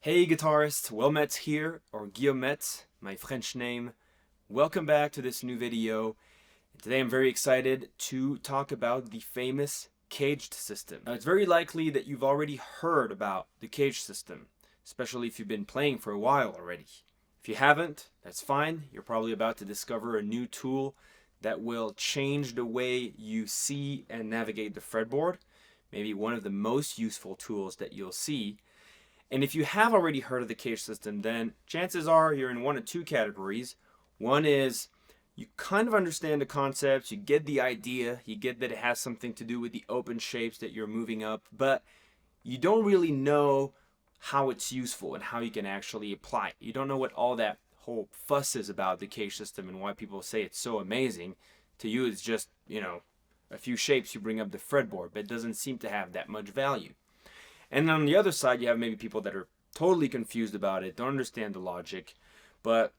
Hey guitarists, Metz here, or Guillaume Metz, my French name. Welcome back to this new video. Today I'm very excited to talk about the famous caged system. Now it's very likely that you've already heard about the caged system, especially if you've been playing for a while already. If you haven't, that's fine. You're probably about to discover a new tool that will change the way you see and navigate the fretboard. Maybe one of the most useful tools that you'll see. And if you have already heard of the cage system, then chances are you're in one of two categories. One is you kind of understand the concepts, you get the idea, you get that it has something to do with the open shapes that you're moving up, but you don't really know how it's useful and how you can actually apply it. You don't know what all that whole fuss is about the cage system and why people say it's so amazing. To you, it's just, a few shapes you bring up the fretboard, but it doesn't seem to have that much value. And on the other side, you have maybe people that are totally confused about it, don't understand the logic. But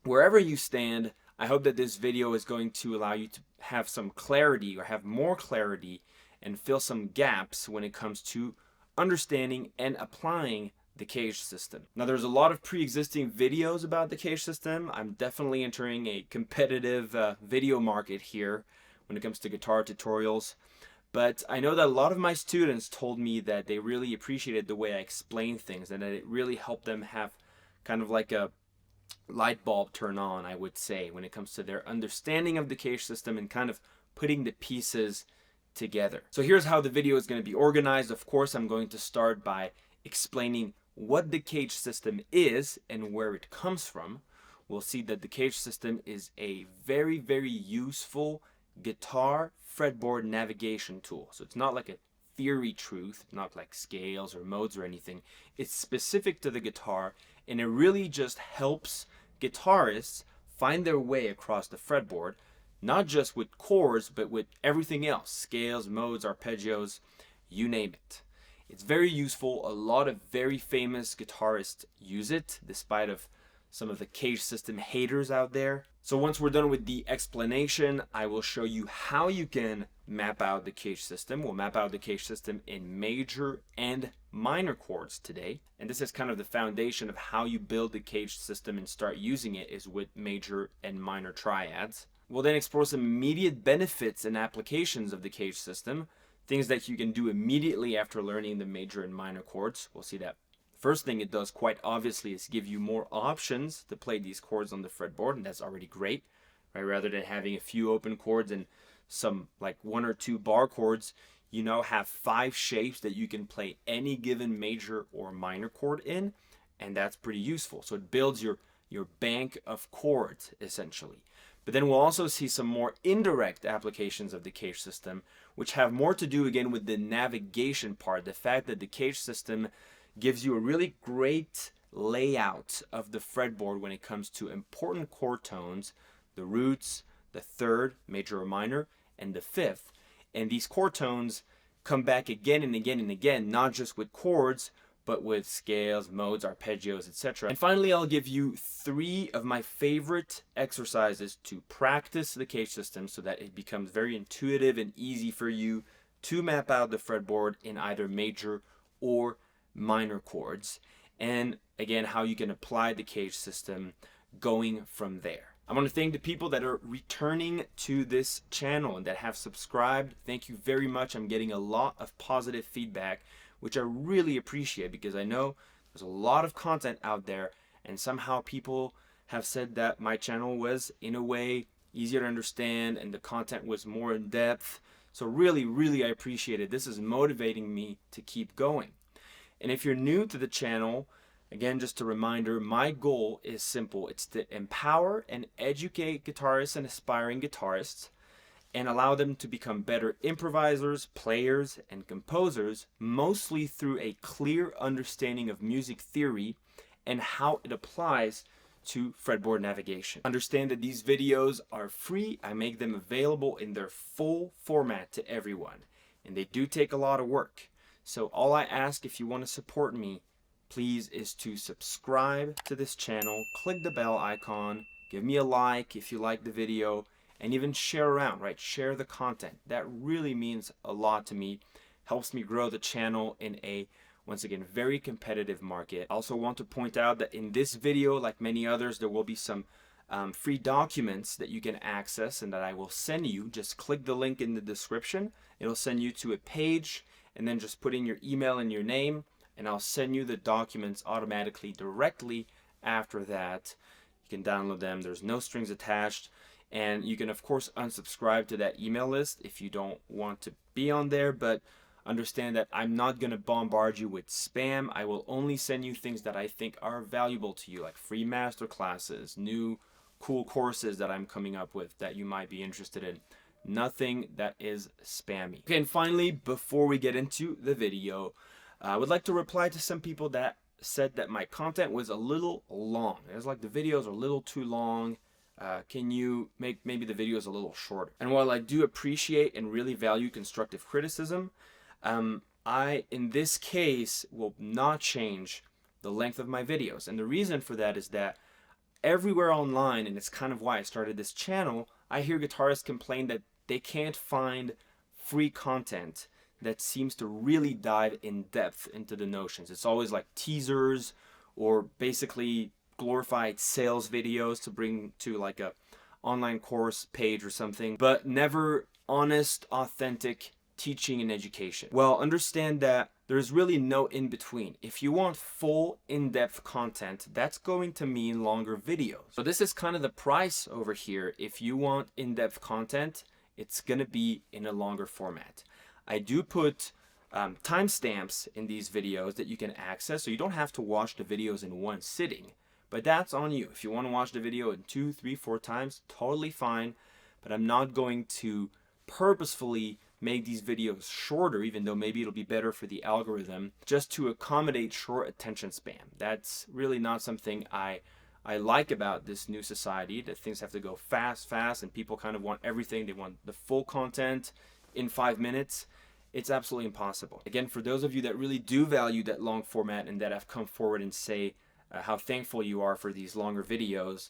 wherever you stand, I hope that this video is going to allow you to have some clarity or have more clarity and fill some gaps when it comes to understanding and applying the cage system. Now, there's a lot of pre-existing videos about the cage system. I'm definitely entering a competitive video market here when it comes to guitar tutorials. But I know that a lot of my students told me that they really appreciated the way I explained things and that it really helped them have kind of like a light bulb turn on, I would say, when it comes to their understanding of the cage system and kind of putting the pieces together. So here's how the video is going to be organized. Of course, I'm going to start by explaining what the cage system is and where it comes from. We'll see that the cage system is a very, very useful guitar fretboard navigation tool. So it's not like a theory truth, not like scales or modes or anything. It's specific to the guitar, and it really just helps guitarists find their way across the fretboard, not just with chords, but with everything else, scales, modes, arpeggios, you name it. It's very useful. A lot of very famous guitarists use it, despite of some of the cage system haters out there. So once we're done with the explanation, I will show you how you can map out the cage system. We'll map out the cage system in major and minor chords today. And this is kind of the foundation of how you build the cage system and start using it, is with major and minor triads. We'll then explore some immediate benefits and applications of the cage system, things that you can do immediately after learning the major and minor chords. We'll see that. First thing it does, quite obviously, is give you more options to play these chords on the fretboard, and that's already great, right? Rather than having a few open chords and some like one or two bar chords, you now have 5 shapes that you can play any given major or minor chord in, and that's pretty useful. So it builds your bank of chords, essentially. But then we'll also see some more indirect applications of the cage system, which have more to do, again, with the navigation part, the fact that the cage system gives you a really great layout of the fretboard when it comes to important chord tones, the roots, the third, major or minor, and the fifth. And these chord tones come back again and again and again, not just with chords, but with scales, modes, arpeggios, etc. And finally, I'll give you 3 of my favorite exercises to practice the cage system so that it becomes very intuitive and easy for you to map out the fretboard in either major or minor chords, and again, how you can apply the cage system going from there. I want to thank the people that are returning to this channel and that have subscribed. Thank you very much. I'm getting a lot of positive feedback, which I really appreciate, because I know there's a lot of content out there, and somehow people have said that my channel was, in a way, easier to understand and the content was more in depth. So really, really, I appreciate it. This is motivating me to keep going. And if you're new to the channel, again, just a reminder, my goal is simple. It's to empower and educate guitarists and aspiring guitarists and allow them to become better improvisers, players, and composers, mostly through a clear understanding of music theory and how it applies to fretboard navigation. Understand that these videos are free. I make them available in their full format to everyone, and they do take a lot of work. So all I ask, if you want to support me, please, is to subscribe to this channel, click the bell icon, give me a like if you like the video, and even share around, right? Share the content. That really means a lot to me, helps me grow the channel in a Once again, very competitive market. I also want to point out that in this video, like many others, there will be some free documents that you can access and that I will send you. Just click the link in the description. It'll send you to a page, and then just put in your email and your name, and I'll send you the documents automatically directly after that. You can download them. There's no strings attached. And you can, of course, unsubscribe to that email list if you don't want to be on there. But understand that I'm not going to bombard you with spam. I will only send you things that I think are valuable to you, like free master classes, new cool courses that I'm coming up with that you might be interested in. Nothing that is spammy. Okay, and finally, before we get into the video, I would like to reply to some people that said that my content was a little long. It was like the videos are a little too long. Can you make maybe the videos a little shorter? And while I do appreciate and really value constructive criticism, I, in this case, will not change the length of my videos. And the reason for that is that everywhere online, and it's kind of why I started this channel, I hear guitarists complain that they can't find free content that seems to really dive in depth into the notions. It's always like teasers or basically glorified sales videos to bring to like a online course page or something, but never honest, authentic teaching and education. Well, understand that there's really no in between. If you want full in-depth content, that's going to mean longer videos. So this is kind of the price over here. If you want in-depth content, it's gonna be in a longer format. I do put timestamps in these videos that you can access, so you don't have to watch the videos in one sitting. But that's on you. If you want to watch the video in 2, 3, 4 times, totally fine. But I'm not going to purposefully make these videos shorter, even though maybe it'll be better for the algorithm, just to accommodate short attention span. That's really not something I like about this new society, that things have to go fast, and people kind of want everything. They want the full content in 5 minutes. It's absolutely impossible. Again, for those of you that really do value that long format and that have come forward and say how thankful you are for these longer videos,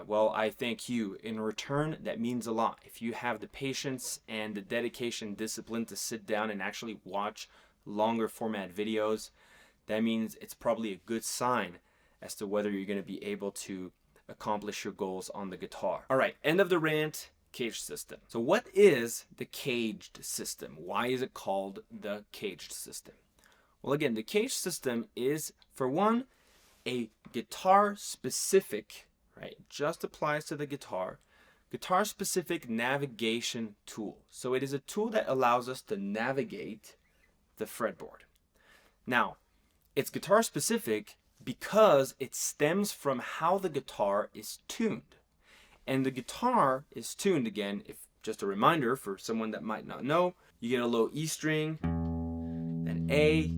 well, I thank you. In return, that means a lot. If you have the patience and the dedication, discipline to sit down and actually watch longer format videos, that means it's probably a good sign as to whether you're going to be able to accomplish your goals on the guitar. All right, end of the rant. Caged system. So what is the caged system? Why is it called the caged system? Well, again, the caged system is, for one, a guitar specific, right? It just applies to the guitar specific navigation tool. So it is a tool that allows us to navigate the fretboard. Now, it's guitar specific because it stems from how the guitar is tuned. And the guitar is tuned, again, if just a reminder for someone that might not know, you get a low E string, then A,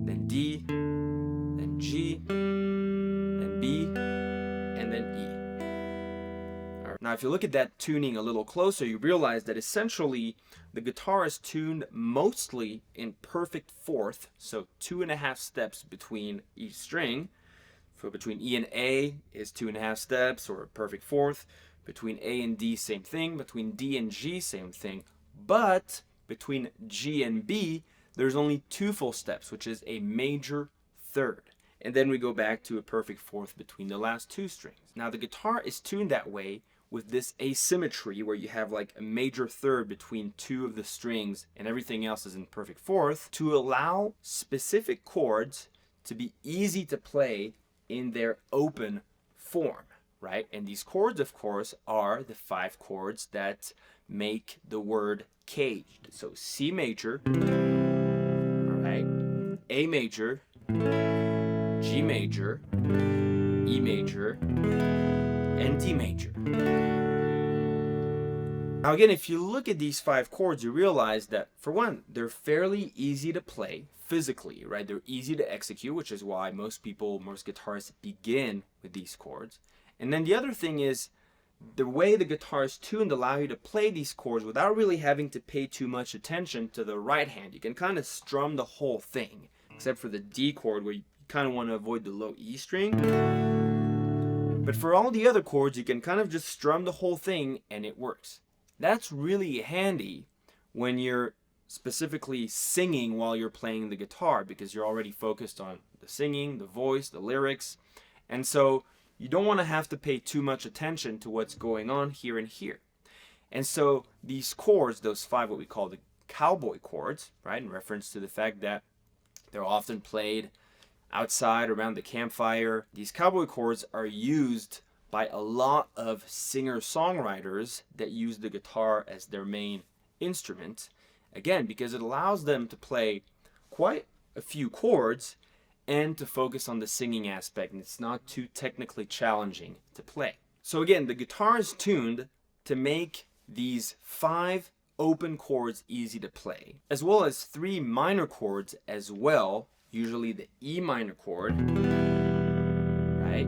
then D, then G, then B, and then E. All right. Now, if you look at that tuning a little closer, you realize that essentially the guitar is tuned mostly in perfect fourth, so 2.5 steps between each string. So between E and A is 2.5 steps, or a perfect fourth. Between A and D, same thing. Between D and G, same thing. But between G and B, there's only 2 full steps, which is a major third. And then we go back to a perfect fourth between the last 2 strings. Now the guitar is tuned that way with this asymmetry where you have like a major third between 2 of the strings and everything else is in perfect fourth to allow specific chords to be easy to play in their open form, right? And these chords, of course, are the 5 chords that make the word caged. So C major, all right, A major, G major, E major, and D major. Now again, if you look at these 5 chords, you realize that, for one, they're fairly easy to play physically, right? They're easy to execute, which is why most guitarists begin with these chords. And then the other thing is the way the guitar is tuned allow you to play these chords without really having to pay too much attention to the right hand. You can kind of strum the whole thing, except for the D chord where you kind of want to avoid the low E string. But for all the other chords, you can kind of just strum the whole thing and it works. That's really handy when you're specifically singing while you're playing the guitar, because you're already focused on the singing, the voice, the lyrics. And so you don't want to have to pay too much attention to what's going on here and here. And so these chords, those 5 what we call the cowboy chords, right, in reference to the fact that they're often played outside around the campfire, these cowboy chords are used by a lot of singer-songwriters that use the guitar as their main instrument. Again, because it allows them to play quite a few chords and to focus on the singing aspect, and it's not too technically challenging to play. So again, the guitar is tuned to make these 5 open chords easy to play, as well as 3 minor chords as well, usually the E minor chord, right,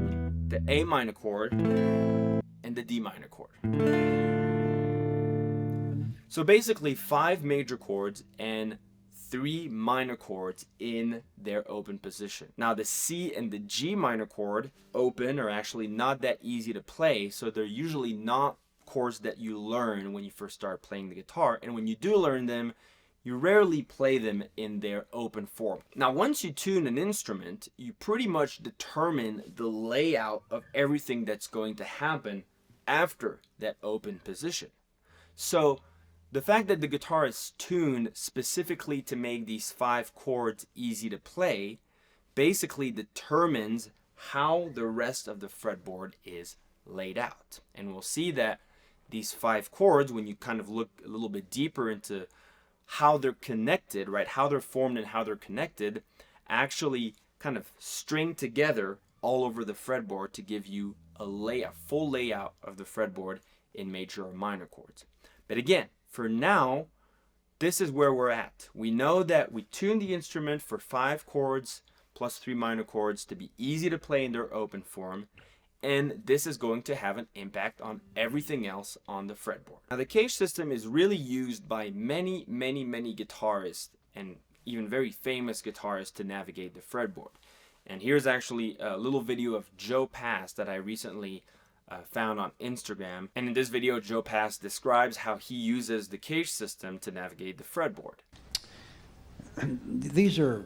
the A minor chord, and the D minor chord. So basically 5 major chords and 3 minor chords in their open position. Now the C and the G minor chord open are actually not that easy to play, so they're usually not chords that you learn when you first start playing the guitar, and when you do learn them, you rarely play them in their open form. Now once you tune an instrument, you pretty much determine the layout of everything that's going to happen after that open position. So the fact that the guitar is tuned specifically to make these 5 chords easy to play basically determines how the rest of the fretboard is laid out. And we'll see that these 5 chords, when you kind of look a little bit deeper into how they're connected, right, how they're formed and how they're connected, actually kind of string together all over the fretboard to give you a layout, full layout of the fretboard in major or minor chords. But again, for now, this is where we're at. We know that we tuned the instrument for 5 chords plus 3 minor chords to be easy to play in their open form, and this is going to have an impact on everything else on the fretboard. Now the cage system is really used by many guitarists, and even very famous guitarists, to navigate the fretboard. And here's actually a little video of Joe Pass that I recently found on Instagram. And in this video, Joe Pass describes how he uses the cage system to navigate the fretboard. These are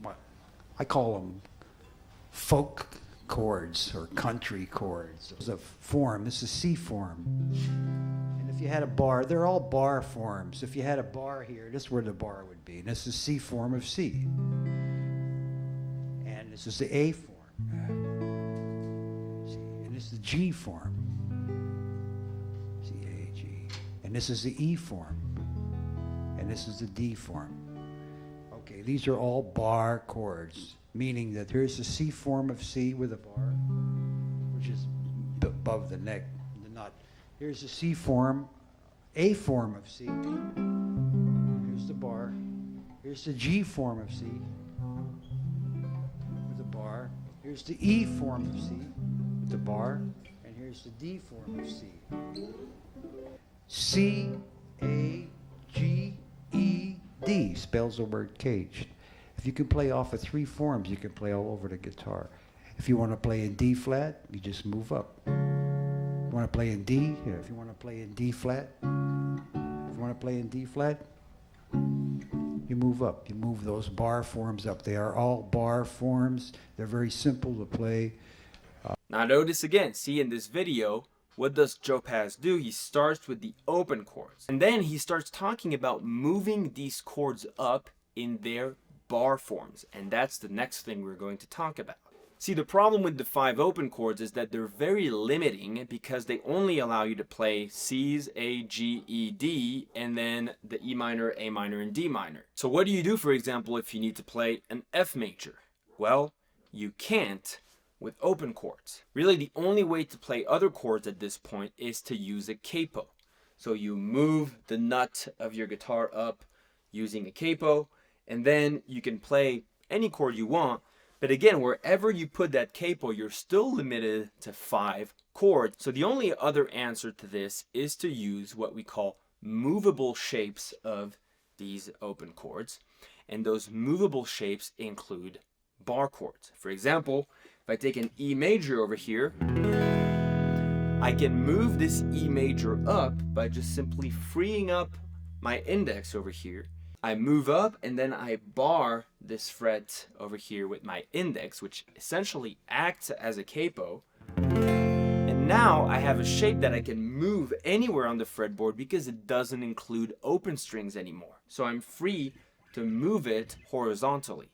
what I call them folk chords or country chords. It's a form. This is C form. And if you had a bar, they're all bar forms. If you had a bar here, this is where the bar would be. And this is C form of C. And this is the A form. This is the G form, C, A, G, and this is the E form, and this is the D form. Okay, these are all bar chords, meaning that here's the C form of C with a bar, which is above the neck, the nut. Here's the C form, A form of C, here's the bar. Here's the G form of C with a bar. Here's the E form of C with the bar, and here's the D form of C. C, A, G, E, D spells the word caged. If you can play off of 3 forms, you can play all over the guitar. If you want to play in D flat, you just move up. If you want to play in D, here. If you want to play in D flat, if you want to play in D flat, you move up. You move those bar forms up. They are all bar forms. They're very simple to play. Now notice again, see in this video, what does Joe Pass do? He starts with the open chords. And then he starts talking about moving these chords up in their bar forms. And that's the next thing we're going to talk about. See, the problem with the 5 open chords is that they're very limiting because they only allow you to play C's, A, G, E, D, and then the E minor, A minor, and D minor. So what do you do, for example, if you need to play an F major? Well, you can't with open chords. Really, the only way to play other chords at this point is to use a capo. So you move the nut of your guitar up using a capo, and then you can play any chord you want. But again, wherever you put that capo, you're still limited to 5 chords. So the only other answer to this is to use what we call movable shapes of these open chords. And those movable shapes include bar chords. For example, if I take an E major over here, I can move this E major up by just simply freeing up my index over here I move up and then I bar this fret over here with my index, which essentially acts as a capo. And now I have a shape that I can move anywhere on the fretboard because it doesn't include open strings anymore. So I'm free to move it horizontally.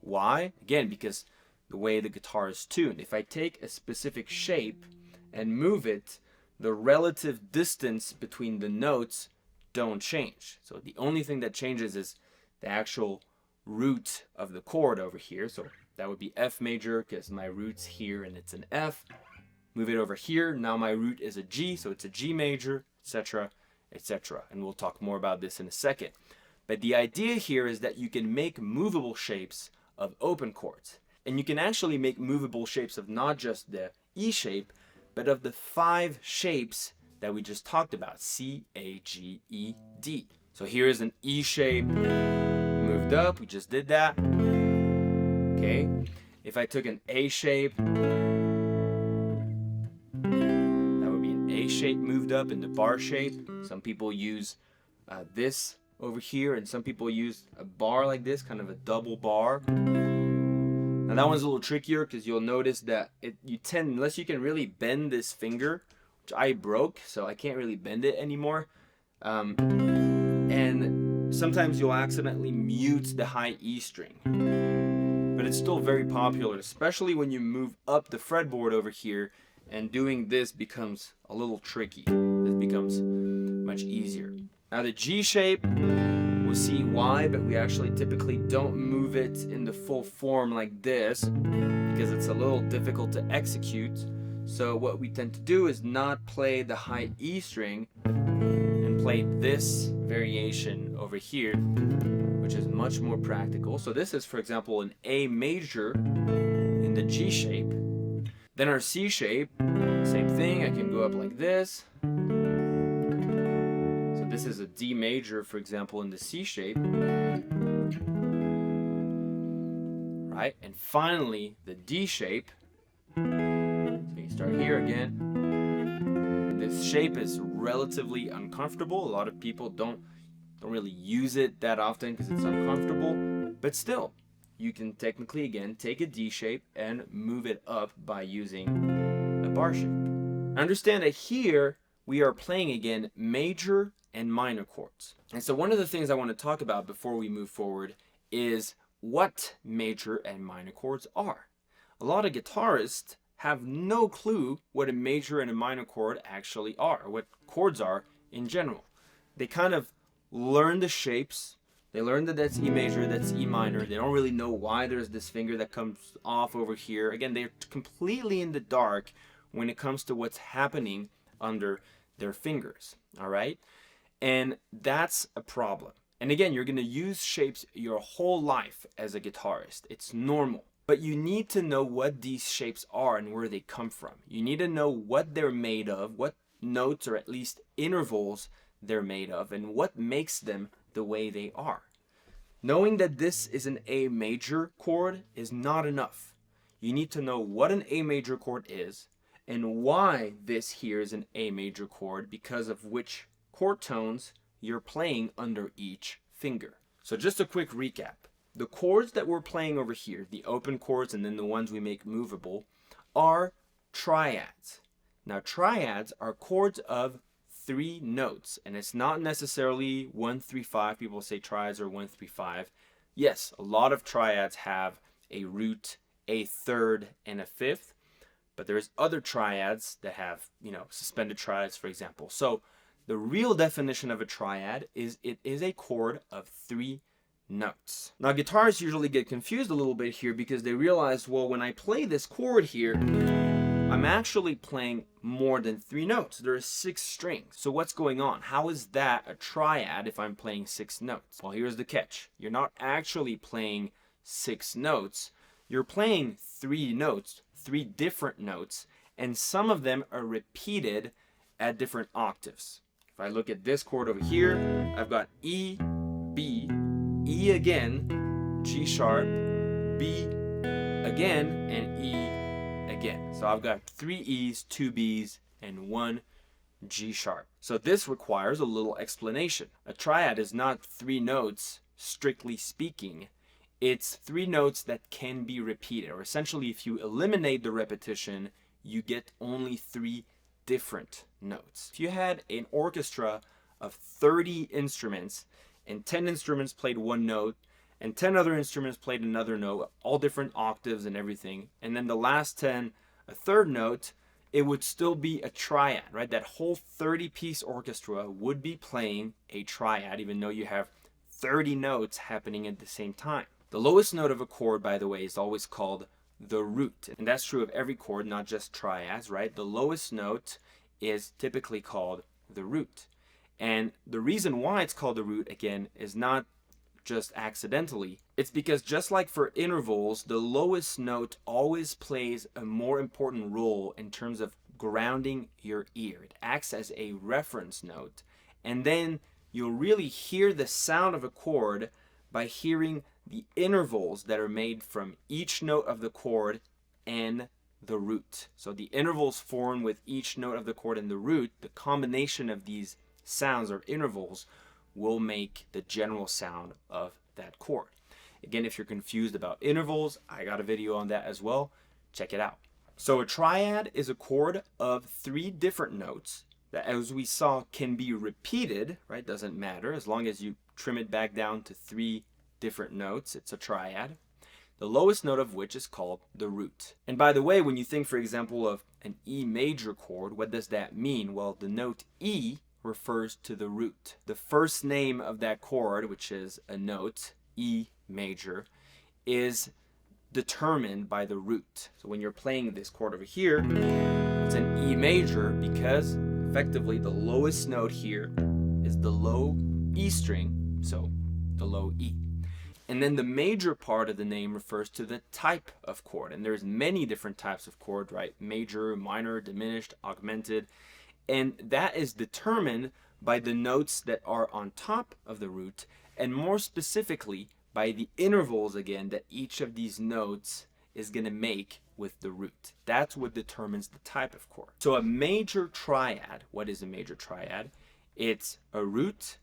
Why? Again, because the way the guitar is tuned. If I take a specific shape and move it, the relative distance between the notes don't change. So the only thing that changes is the actual root of the chord over here. So that would be F major because my root's here and it's an F. Move it over here, now my root is a G, so it's a G major, etc., etc. And we'll talk more about this in a second. But the idea here is that you can make movable shapes of open chords. And you can actually make movable shapes of not just the E shape, but of the 5 shapes that we just talked about, C, A, G, E, D. So here is an E shape moved up, we just did that. Okay, if I took an A shape, shape moved up in the bar shape. Some people use this over here, and some people use a bar like this, kind of a double bar. Now that one's a little trickier because you'll notice that you tend, unless you can really bend this finger, which I broke, so I can't really bend it anymore. And sometimes you'll accidentally mute the high E string. But it's still very popular, especially when you move up the fretboard over here. And doing this becomes a little tricky. This becomes much easier. Now the G shape, we'll see why, but we actually typically don't move it in the full form like this because it's a little difficult to execute. So what we tend to do is not play the high E string and play this variation over here, which is much more practical. So this is, for example, an A major in the G shape. Then our C shape, same thing, I can go up like this. So this is a D major, for example, in the C shape. Right, and finally the D shape. So you start here again. This shape is relatively uncomfortable. A lot of people don't really use it that often because it's uncomfortable, but still, you can technically, again, take a D shape and move it up by using a bar shape. Understand that here we are playing, again, major and minor chords. And so one of the things I want to talk about before we move forward is what major and minor chords are. A lot of guitarists have no clue what a major and a minor chord actually are, or what chords are in general. They kind of learn the shapes. They learn that that's E major, that's E minor. They don't really know why there's this finger that comes off over here. Again, they're completely in the dark when it comes to what's happening under their fingers, all right? And that's a problem. And again, you're gonna use shapes your whole life as a guitarist. It's normal. But you need to know what these shapes are and where they come from. You need to know what they're made of, what notes or at least intervals they're made of, and what makes them the way they are. Knowing that this is an A major chord is not enough. You need to know what an A major chord is and why this here is an A major chord, because of which chord tones you're playing under each finger. So just a quick recap. The chords that we're playing over here, the open chords and then the ones we make movable, are triads. Now triads are chords of 3 notes, and it's not necessarily 1, 3, 5. People say triads are 1, 3, 5. Yes, a lot of triads have a root, a third, and a fifth, but there's other triads that have, suspended triads, for example. So the real definition of a triad is it is a chord of 3 notes. Now guitarists usually get confused a little bit here because they realize, well, when I play this chord here, I'm actually playing more than 3 notes. There are 6 strings. So what's going on? How is that a triad if I'm playing 6 notes? Well, here's the catch. You're not actually playing 6 notes. You're playing 3 notes, 3 different notes, and some of them are repeated at different octaves. If I look at this chord over here, I've got E, B, E again, G sharp, B again, and E again. So I've got 3 E's, 2 B's, and 1 G sharp. So this requires a little explanation. A triad is not 3 notes, strictly speaking. It's 3 notes that can be repeated, or essentially if you eliminate the repetition, you get only 3 different notes. If you had an orchestra of 30 instruments and 10 instruments played 1 note and 10 other instruments played another note, all different octaves and everything, and then the last 10 a third note, it would still be a triad, right? That whole 30-piece orchestra would be playing a triad, even though you have 30 notes happening at the same time. The lowest note of a chord, by the way, is always called the root. And that's true of every chord, not just triads, right? The lowest note is typically called the root. And the reason why it's called the root, again, is not just accidentally. It's because just like for intervals, the lowest note always plays a more important role in terms of grounding your ear. It acts as a reference note. And then you'll really hear the sound of a chord by hearing the intervals that are made from each note of the chord and the root. So the intervals formed with each note of the chord and the root, the combination of these sounds or intervals will make the general sound of that chord. Again, if you're confused about intervals, I got a video on that as well. Check it out. So a triad is a chord of 3 different notes that, as we saw, can be repeated, right? Doesn't matter. As long as you trim it back down to 3 different notes, it's a triad. The lowest note of which is called the root. And by the way, when you think, for example, of an E major chord, what does that mean? Well, the note E refers to the root. The first name of that chord, which is a note, E major, is determined by the root. So when you're playing this chord over here, it's an E major because effectively the lowest note here is the low E string, so the low E. And then the major part of the name refers to the type of chord. And there's many different types of chord, right? Major, minor, diminished, augmented. And that is determined by the notes that are on top of the root, and more specifically by the intervals, again, that each of these notes is going to make with the root. That's what determines the type of chord. So a major triad, what is a major triad? It's a root,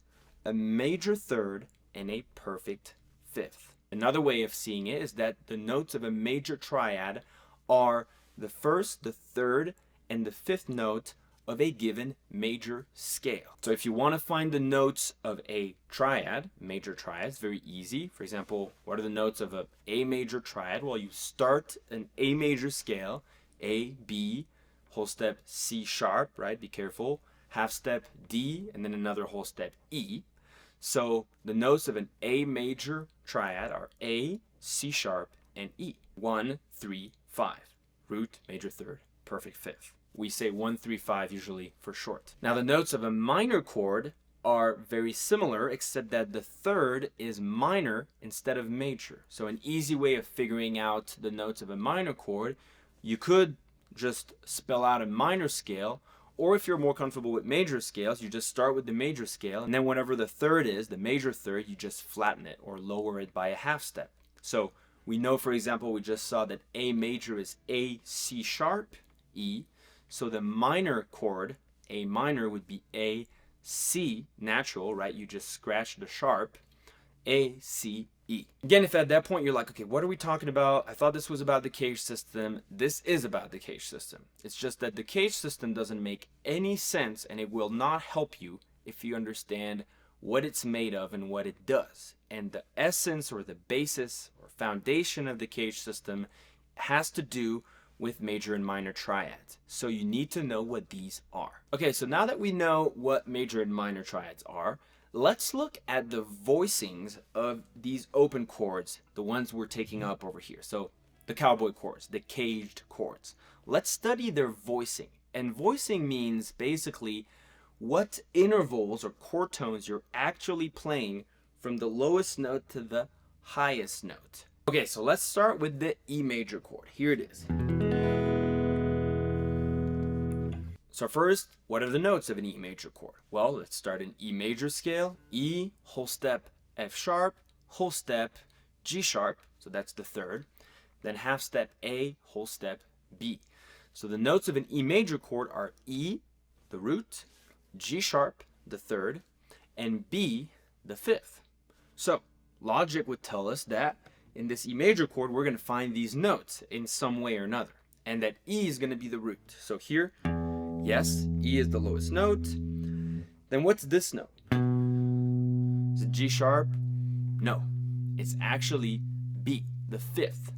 a major third, and a perfect fifth. Another way of seeing it is that the notes of a major triad are the first, the third, and the fifth note of a given major scale. So if you want to find the notes of a triad, major triad, it's very easy. For example, what are the notes of a A major triad? Well, you start an A major scale, A, B, whole step C sharp, right? Be careful. Half step D, and then another whole step E. So the notes of an A major triad are A, C sharp, and E. 1, 3, 5. Root, major third, perfect fifth. We say 1, 3, 5 usually for short. Now the notes of a minor chord are very similar, except that the third is minor instead of major. So an easy way of figuring out the notes of a minor chord, you could just spell out a minor scale, or if you're more comfortable with major scales, you just start with the major scale, and then whenever the third is, the major third, you just flatten it or lower it by a half step. So we know, for example, we just saw that A major is A, C sharp, E. So the minor chord, A minor, would be A, C, natural, right? You just scratch the sharp, A, C, E. Again, if at that point you're like, okay, what are we talking about? I thought this was about the cage system. This is about the cage system. It's just that the cage system doesn't make any sense, and it will not help you if you understand what it's made of and what it does. And the essence or the basis or foundation of the cage system has to do with major and minor triads. So you need to know what these are. Okay, so now that we know what major and minor triads are, let's look at the voicings of these open chords, the ones we're taking up over here. So the cowboy chords, the caged chords. Let's study their voicing. And voicing means basically what intervals or chord tones you're actually playing from the lowest note to the highest note. Okay, so let's start with the E major chord. Here it is. So first, what are the notes of an E major chord? Well, let's start in E major scale. E, whole step F sharp, whole step G sharp, so that's the third. Then half step A, whole step B. So the notes of an E major chord are E, the root, G sharp, the third, and B, the fifth. So logic would tell us that in this E major chord, we're going to find these notes in some way or another, and that E is going to be the root. So here, yes, E is the lowest note. Then what's this note? Is it G sharp? No, it's actually B, the fifth.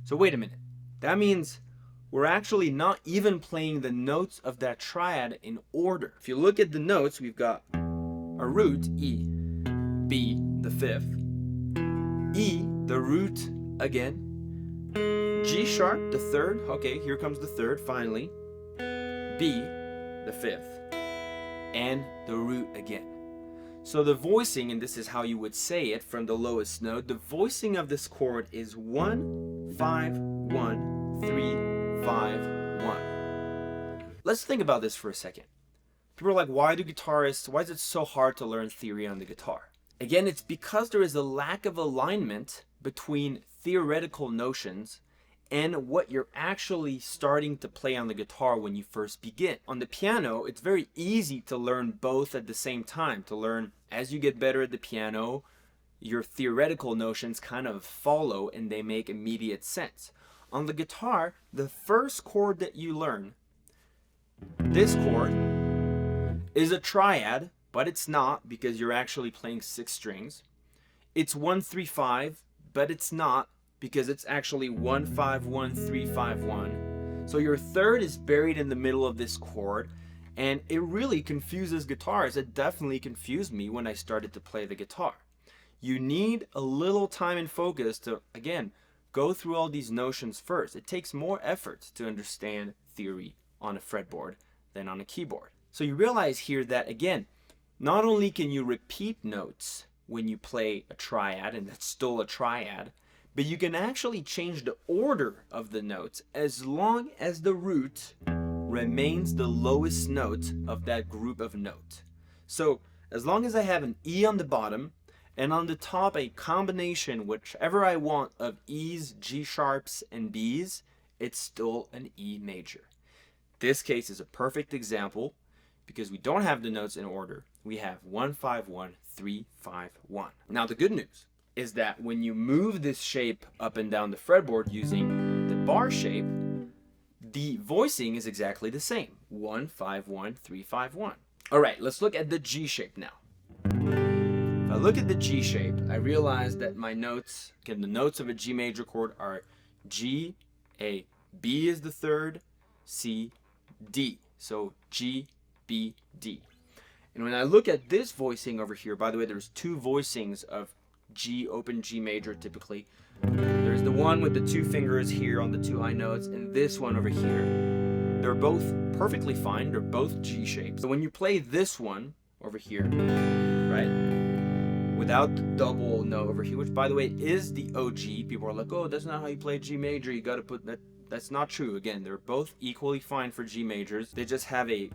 So wait a minute. That means we're actually not even playing the notes of that triad in order. If you look at the notes, we've got a root, E, B, the fifth, E, the root again, G sharp, the third, okay, here comes the third finally, B, the fifth, and the root again. So the voicing, and this is how you would say it from the lowest note, the voicing of this chord is 1, 5, 1, 3, 5, 1. Let's think about this for a second. People are like, why is it so hard to learn theory on the guitar? Again, it's because there is a lack of alignment between theoretical notions and what you're actually starting to play on the guitar when you first begin. On the piano, it's very easy to learn both at the same time. To learn, as you get better at the piano, your theoretical notions kind of follow and they make immediate sense. On the guitar, the first chord that you learn, this chord, is a triad, but it's not because you're actually playing 6 strings. It's 1, 3, 5, but it's not because it's actually 1, 5, 1, 3, 5, 1. So your third is buried in the middle of this chord, and it really confuses guitarists. It definitely confused me when I started to play the guitar. You need a little time and focus to, again, go through all these notions first. It takes more effort to understand theory on a fretboard than on a keyboard. So you realize here that, again, not only can you repeat notes when you play a triad, and that's still a triad, but you can actually change the order of the notes as long as the root remains the lowest note of that group of notes. So as long as I have an E on the bottom, and on the top a combination, whichever I want, of E's, G sharps, and B's, it's still an E major. This case is a perfect example because we don't have the notes in order. We have 1, 5, 1, 3, 5, 1. Now the good news is that when you move this shape up and down the fretboard using the bar shape, the voicing is exactly the same. 1, 5, 1, 3, 5, 1. All right, let's look at the G shape now. If I look at the G shape, I realize that my notes, again, the notes of a G major chord are G, A, B is the third, C, D. So G, B, D. And when I look at this voicing over here, by the way, there's 2 voicings of G, open G major typically. There's the one with the 2 fingers here on the 2 high notes, and this one over here. They're both perfectly fine. They're both G shapes. So when you play this one over here, right, without the double note over here, which by the way is the OG, people are like, oh, that's not how you play G major. You got to put that. That's not true. Again, they're both equally fine for G majors. They just have a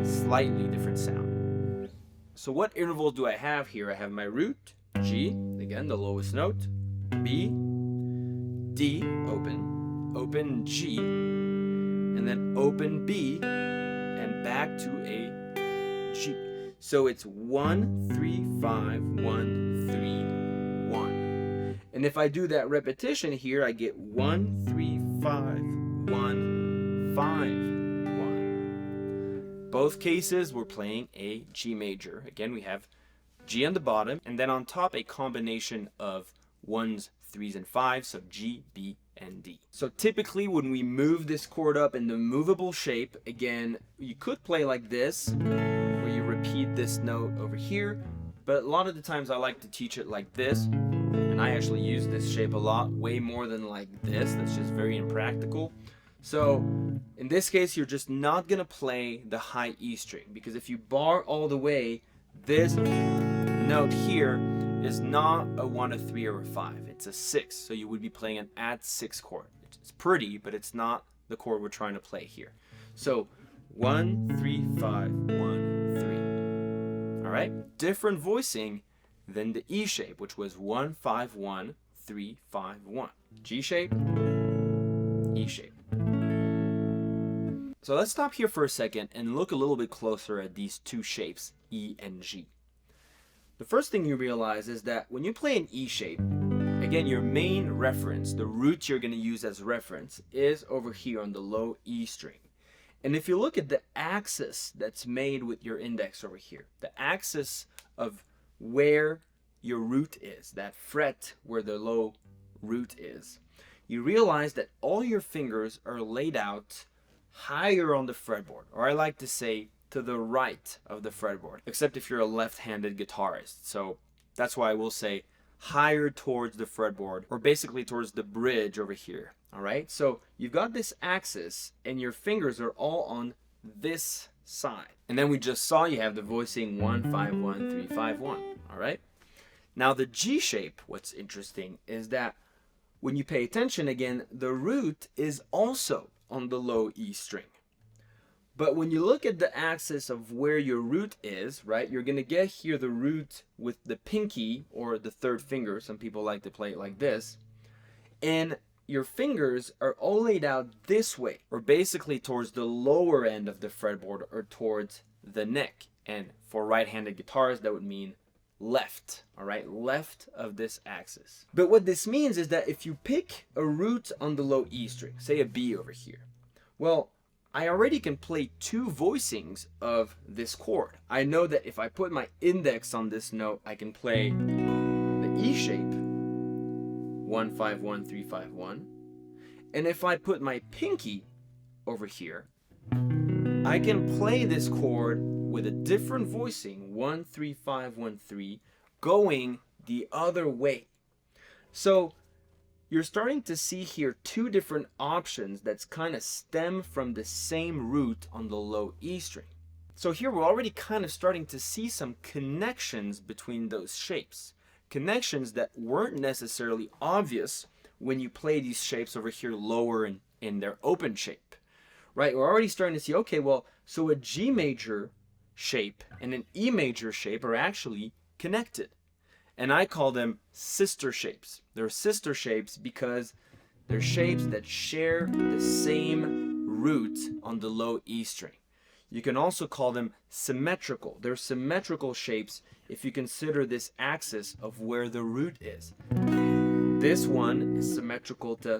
slightly different sound. So what intervals do I have here? I have my root, G, again, the lowest note, B, D, open G, and then open B, and back to a G. So it's 1, 3, 5, 1, 3, 1. And if I do that repetition here, I get 1, 3, 5, 1, 5, 1. Both cases, we're playing a G major. Again, we have G on the bottom, and then on top, a combination of 1s, 3s, and 5s, so G, B, and D. So typically, when we move this chord up in the movable shape, again, you could play like this, where you repeat this note over here, but a lot of the times I like to teach it like this, and I actually use this shape a lot, way more than like this. That's just very impractical. So in this case, you're just not gonna play the high E string, because if you bar all the way, this note here is not a 1, a 3, or a 5. It's a 6. So you would be playing an add 6 chord. It's pretty, but it's not the chord we're trying to play here. So 1, 3, 5, 1, 3. All right, different voicing than the E shape, which was 1, 5, 1, 3, 5, 1. G shape, E shape. So let's stop here for a second and look a little bit closer at these two shapes, E and G. The first thing you realize is that when you play an E shape, again, your main reference, the root you're going to use as reference, is over here on the low E string. And if you look at the axis that's made with your index over here, the axis of where your root is, that fret where the low root is, you realize that all your fingers are laid out higher on the fretboard, or I like to say to the right of the fretboard, except if you're a left-handed guitarist. So that's why I will say higher towards the fretboard, or basically towards the bridge over here. All right, so you've got this axis and your fingers are all on this side. And then we just saw you have the voicing 1 5 1 3 5 1. All right, now the G shape, what's interesting is that when you pay attention again, the root is also on the low E string. But when you look at the axis of where your root is, right, you're going to get here the root with the pinky or the third finger. Some people like to play it like this. And your fingers are all laid out this way, or basically towards the lower end of the fretboard or towards the neck. And for right-handed guitarists, that would mean left, all right, left of this axis. But what this means is that if you pick a root on the low E string, say a B over here, well, I already can play two voicings of this chord. I know that if I put my index on this note, I can play the E shape, 1 5 1 3 5 1. And if I put my pinky over here, I can play this chord with a different voicing, 1 3 5 1 3, going the other way. So you're starting to see here two different options that's kind of stem from the same root on the low E string. So here we're already kind of starting to see some connections between those shapes. Connections that weren't necessarily obvious when you play these shapes over here lower in their open shape, right? We're already starting to see, okay, well, so a G major shape and an E major shape are actually connected. And I call them sister shapes. They're sister shapes because they're shapes that share the same root on the low E string. You can also call them symmetrical. They're symmetrical shapes if you consider this axis of where the root is. This one is symmetrical to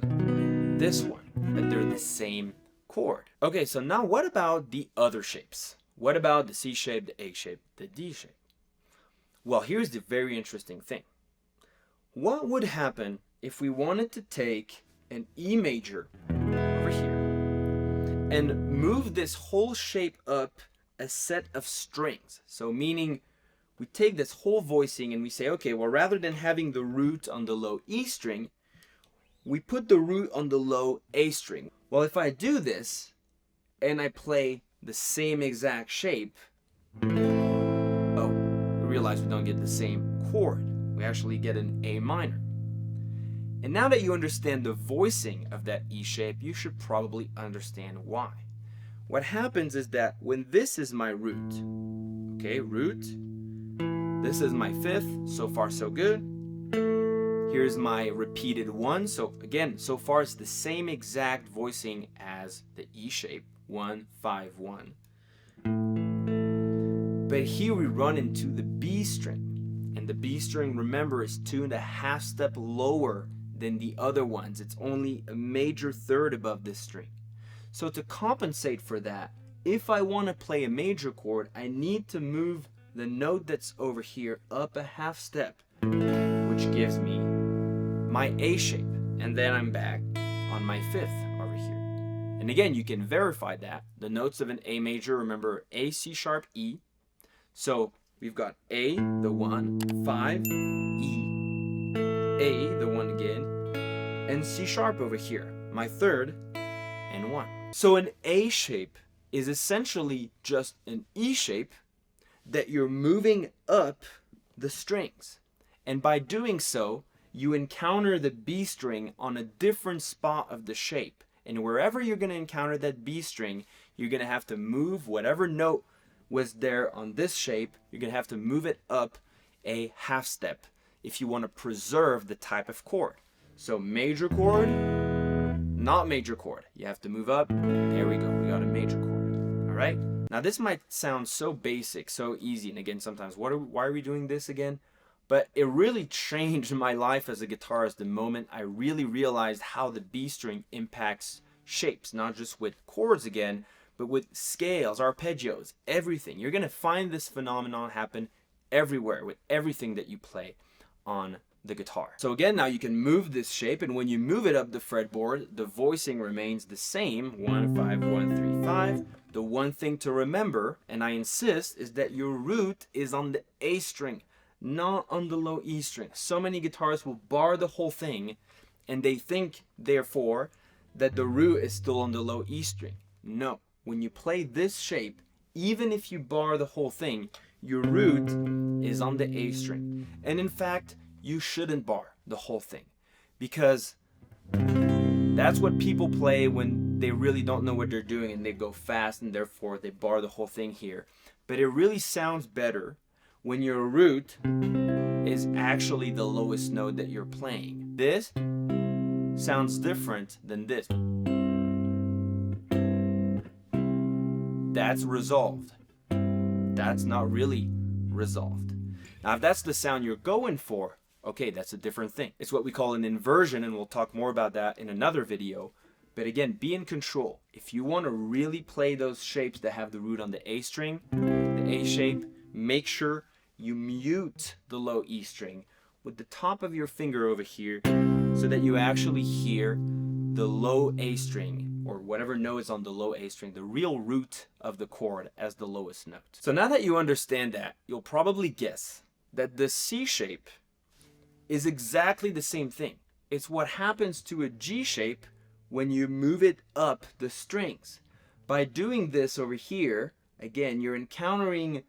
this one, but they're the same chord. Okay, so now what about the other shapes? What about the C shape, the A shape, the D shape? Well, here's the very interesting thing. What would happen if we wanted to take an E major over here and move this whole shape up a set of strings? So meaning we take this whole voicing and we say, okay, well, rather than having the root on the low E string, we put the root on the low A string. Well, if I do this and I play the same exact shape, realize we don't get the same chord. We actually get an A minor. And now that you understand the voicing of that E shape, you should probably understand why. What happens is that when this is my root, okay, root, this is my fifth, so far so good. Here's my repeated one. So again, so far it's the same exact voicing as the E shape, 1 5 1. But here we run into the B string. And the B string, remember, is 2.5 steps lower than the other ones. It's only a major third above this string. So to compensate for that, if I want to play a major chord, I need to move the note that's over here up a half step, which gives me my A shape. And then I'm back on my fifth over here. And again, you can verify that. The notes of an A major, remember, A, C sharp, E. So we've got A, the 1, 5, E, A, the 1 again, and C sharp over here, my third, and 1. So an A shape is essentially just an E shape that you're moving up the strings. And by doing so, you encounter the B string on a different spot of the shape. And wherever you're going to encounter that B string, you're going to have to move whatever note was there on this shape, you're going to have to move it up a half step if you want to preserve the type of chord. So major chord, not major chord. You have to move up. There we go. We got a major chord. All right. Now this might sound so basic, so easy. And again, sometimes why are we doing this again? But it really changed my life as a guitarist the moment I really realized how the B string impacts shapes, not just with chords again, but with scales, arpeggios, everything. You're going to find this phenomenon happen everywhere with everything that you play on the guitar. So again, now you can move this shape, and when you move it up the fretboard, the voicing remains the same, 1, 5, 1, 3, 5. The one thing to remember, and I insist, is that your root is on the A string, not on the low E string. So many guitarists will bar the whole thing, and they think, therefore, that the root is still on the low E string. No, when you play this shape, even if you bar the whole thing, your root is on the A string. And in fact, you shouldn't bar the whole thing, because that's what people play when they really don't know what they're doing and they go fast, and therefore they bar the whole thing here. But it really sounds better when your root is actually the lowest note that you're playing. This sounds different than this. That's resolved. That's not really resolved. Now, if that's the sound you're going for, okay, that's a different thing. It's what we call an inversion, and we'll talk more about that in another video. But again, be in control. If you want to really play those shapes that have the root on the A string, the A shape, make sure you mute the low E string with the top of your finger over here so that you actually hear the low A string, or whatever note is on the low A string, the real root of the chord, as the lowest note. So now that you understand that, you'll probably guess that the C shape is exactly the same thing. It's what happens to a G shape when you move it up the strings. By doing this over here, again, you're encountering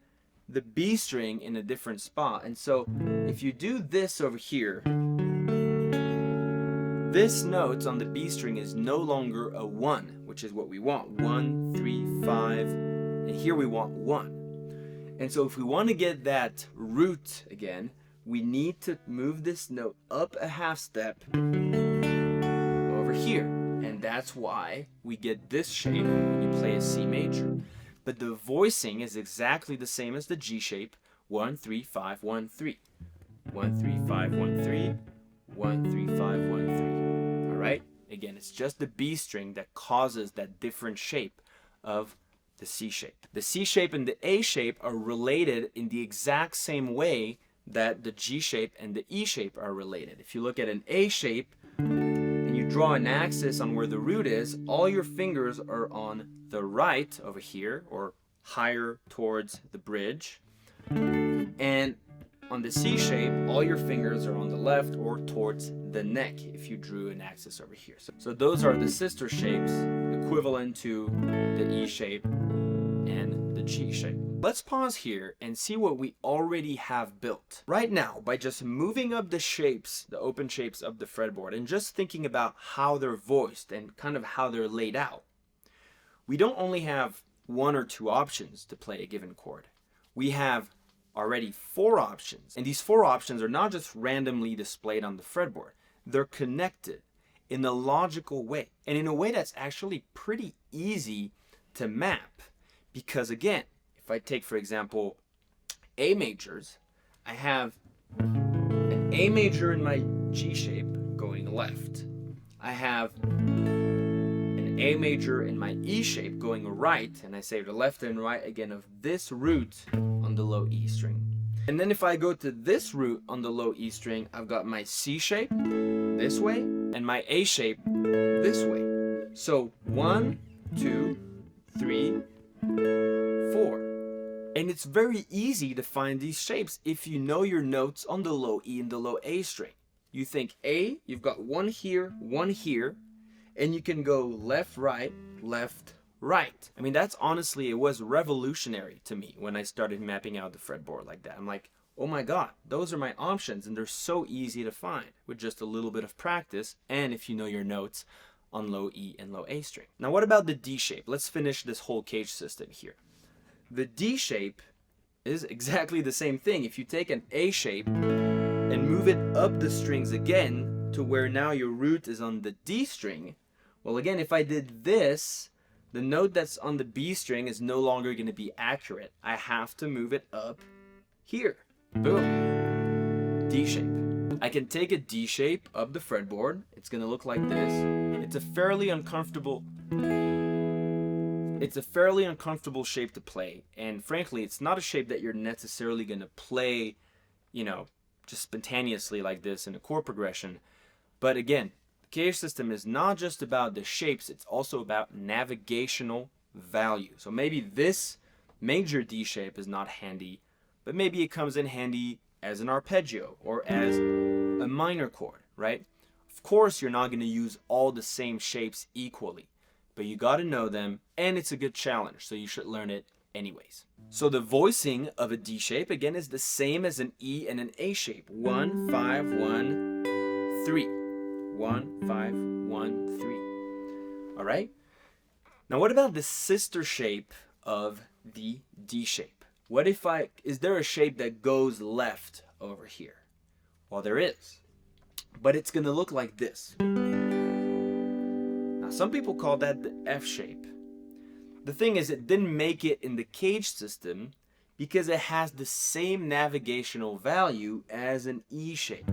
the B string in a different spot. And so if you do this over here, this note on the B string is no longer a 1, which is what we want. 1, 3, 5, and here we want 1. And so if we want to get that root again, we need to move this note up a half step over here. And that's why we get this shape when you play a C major. But the voicing is exactly the same as the G shape. 1, 3, 5, 1, 3. 1, 3, 5, 1, 3. 1, 3, 5, 1, 3. Alright? Again, it's just the B string that causes that different shape of the C shape. The C shape and the A shape are related in the exact same way that the G shape and the E shape are related. If you look at an A shape and you draw an axis on where the root is, all your fingers are on the right over here, or higher towards the bridge. And on the C shape, all your fingers are on the left or towards the neck if you drew an axis over here. So those are the sister shapes, equivalent to the E shape and the G shape. Let's pause here and see what we already have built. Right now, by just moving up the shapes, the open shapes of the fretboard, and just thinking about how they're voiced and kind of how they're laid out, we don't only have 1 or 2 options to play a given chord. We have already 4 options. And these 4 options are not just randomly displayed on the fretboard. They're connected in a logical way, and in a way that's actually pretty easy to map. Because again, if I take, for example, A majors, I have an A major in my G shape going left. I have an A major in my E shape going right, and I say the left and right again of this root on the low E string. And then if I go to this root on the low E string, I've got my C shape this way and my A shape this way. So 1, 2, 3, 4. And it's very easy to find these shapes if you know your notes on the low E and the low A string. You think A, you've got 1 here, and you can go left, right, right. I mean, that's honestly, it was revolutionary to me when I started mapping out the fretboard like that. I'm like, oh my God, those are my options, and they're so easy to find with just a little bit of practice, and if you know your notes on low E and low A string. Now, what about the D shape? Let's finish this whole cage system here. The D shape is exactly the same thing. If you take an A shape and move it up the strings again to where now your root is on the D string, Well, again, if I did this, the note that's on the B string is no longer going to be accurate. I have to move it up here. Boom. D shape. I can take a D shape up the fretboard. It's going to look like this. It's a fairly uncomfortable shape to play. And frankly, it's not a shape that you're necessarily going to play, you know, just spontaneously like this in a chord progression. But again, the CAGED system is not just about the shapes, it's also about navigational value. So maybe this major D shape is not handy, but maybe it comes in handy as an arpeggio or as a minor chord, right? Of course, you're not going to use all the same shapes equally, but you got to know them, and it's a good challenge, so you should learn it anyways. So the voicing of a D shape, again, is the same as an E and an A shape. 1, 5, 1, 3. 1, 5, 1, 3. All right? Now what about the sister shape of the D shape? What if is there a shape that goes left over here? Well, there is. But it's going to look like this. Now some people call that the F shape. The thing is, it didn't make it in the CAGED system because it has the same navigational value as an E shape.